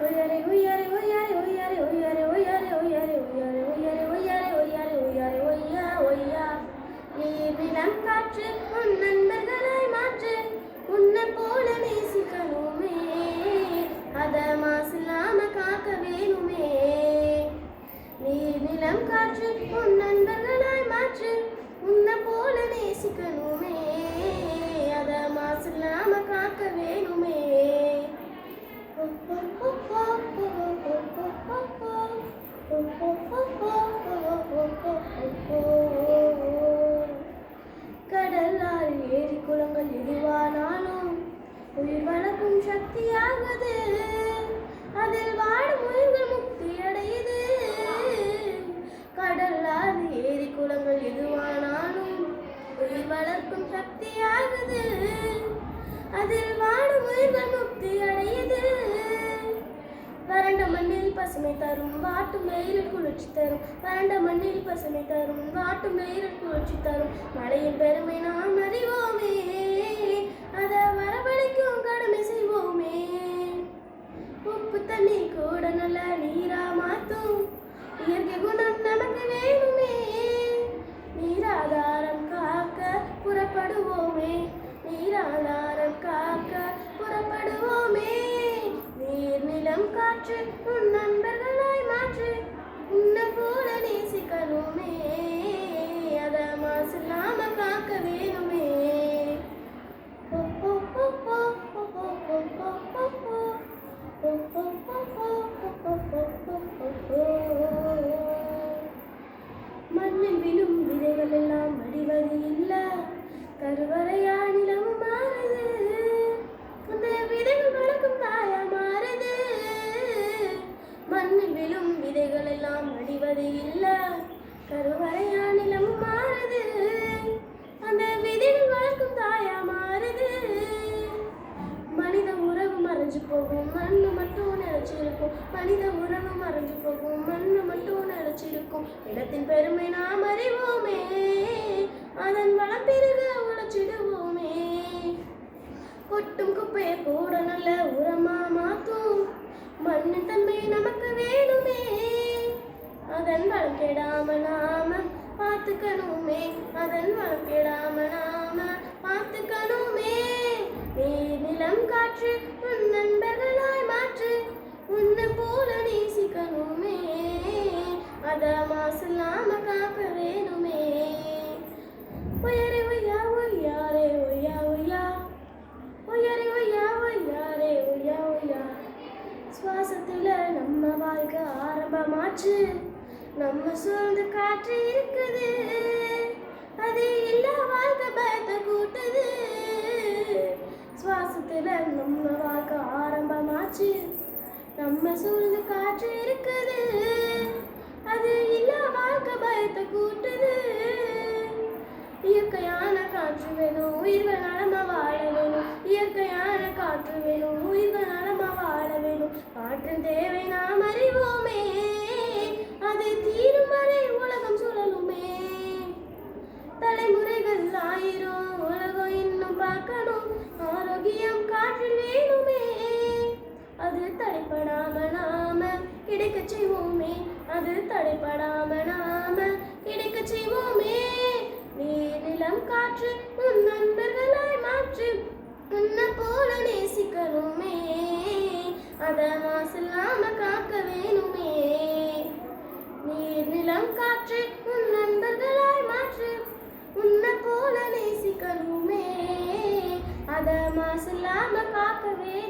உயரே உயரே உயரே உயரே உயரே உயரே உயரே உயரே உயரே உயரே உயரே உயரே ஒய்யா ஒய்யா. நீர் நிலம் காற்று உன் நண்பர்களாய் மாற்று, உன்னை போல நேசிக்கணுமே, அத மாசில்லாம காக்க வேணுமே. நீர் நிலம் காற்று உன் நண்பர்களாய் மாற்று, உன்னை போல நேசிக்கணுமே, அத மாசில்லாம காக்க வேணுமே. கடலால் ஏரி குளங்கள் எதுவானாலும் உயிர் வளர்க்கும் சக்தியாகுது, அதில் வாடும் உயிர்கள் முக்தி அடையுது. கடலால் ஏரி குளங்கள் எதுவானாலும் உயிர் வளர்க்கும் சக்தியாகுது, அதில் வாடும் உயிர்கள் முக்தி அடையுது. வறண்ட மண்ணில் பசுமை தரும் வாட்டும் வெயிலில் குளிர்ச்சி தரும், வறண்ட மண்ணில் பசுமை தரும் வாட்டும் வெயிலில் குளிர்ச்சி தரும். மழையின் பெருமை நாம் அறிவோமே, அதை வரவழைக்கும் கடமை செய்வோமே. உப்பு தண்ணி கூட நல்ல நீரா மாத்தும் இயற்கை குணம் நமக்கு வேணுமே. நீராதாரம் காக்க புறப்படுவோமே, நீராதாரம் காக்க புறப்படுவோமே. நீர் நிலம் காற்று உன் நண்பர்களாய் மாற்று, உன்னை போல நேசிக்கணுமே, அத மாசில்லாம காக்க வேணுமே. மண்ணில் விழும் விதைகள் எல்லாம் அடிவது இல்ல, கருவறையா நிலமும் மாறுது, அந்த விதைகள் வளர்க்கும் தாயா மாறுது. மண்ணில் விழும் விதைகள் எல்லாம் அடிவது இல்ல, கருவறையா நிலமும் மாறுது, அந்த விதைகள் வளர்க்கும் தாயா மாறுது. மனித உறவு மறைஞ்சு போகும், மண்ணு மட்டும் நினைச்சிருக்கும், மனித உறவு மறைஞ்சு போகும், மண்ணு மட்டும் நினைச்சிருக்கும். இடத்தின் பெருமை நாம் அறிவோமே, அதன் வளம் பெருக உழைச்சிடுவோமே. கொட்டும் குப்பையை கூட நல்ல உரமா மாத்தும் மண்ணின் தன்மை நமக்கு வேணுமே, அதன் வளம் கெடாம நாம பார்த்துக்கணுமே, அதன் வளம் கெடாம நாம பார்த்துக்கணுமே. நீர் நிலம் காற்று உன் நண்பர்களாய் மாற்று, உன்னை போல நேசிக்கணுமே, அத மாசில்லாம காக்க வேணுமே. உயரே ஒய்யா ஒய்யாரே ஒய்யா ஒய்யா, உயரே ஒய்யா ஒய்யாரே ஒய்யா ஒய்யா. சுவாசத்துல நம்ம வாழ்க்கை ஆரம்பமாச்சு, நம்ம சூழ்ந்து காற்று இருக்குது, அது எல்லா வாழ்க்கை பயத்தை கூட்டுது. சுவாசத்துல நம்ம வாழ்க்கை ஆரம்பமாச்சு, நம்ம சூழ்ந்து காற்று இருக்குது, அது எல்லா வாழ்க்கை பயத்தை கூட்டுது. இயற்கையான காற்று வேணும், உயிர்கள் நலமா வாழ வேணும், இயற்கையான காற்று வேணும், உயிர்கள் நலமா வாழ வேணும். காற்றின் தேவை நாம் அறிவோமே, அது தீரும் வரை உலகம் சுழலுமே. தலைமுறைகள் ஆயிரம் உலகம் இன்னும் பார்க்கணும், ஆரோக்கியம் காற்றில் வேணுமே, அது தடைப்படாம நாம கிடைக்க செய்வோமே, அது தடைப்படாம நாம கிடைக்க செய்வோமே. நீர் நிலம் காற்று உன் நண்பர்களாய் மாற்று, உன்னை போல நேசிக்கணுமே, அத மாசில்லாம காக்க வேணுமே. நீர் நிலம் காற்று உன் நண்பர்களாய் மாற்று, உன்னை போல நேசிக்கணுமே, அத மாசில்லாம காக்க வேணுமே.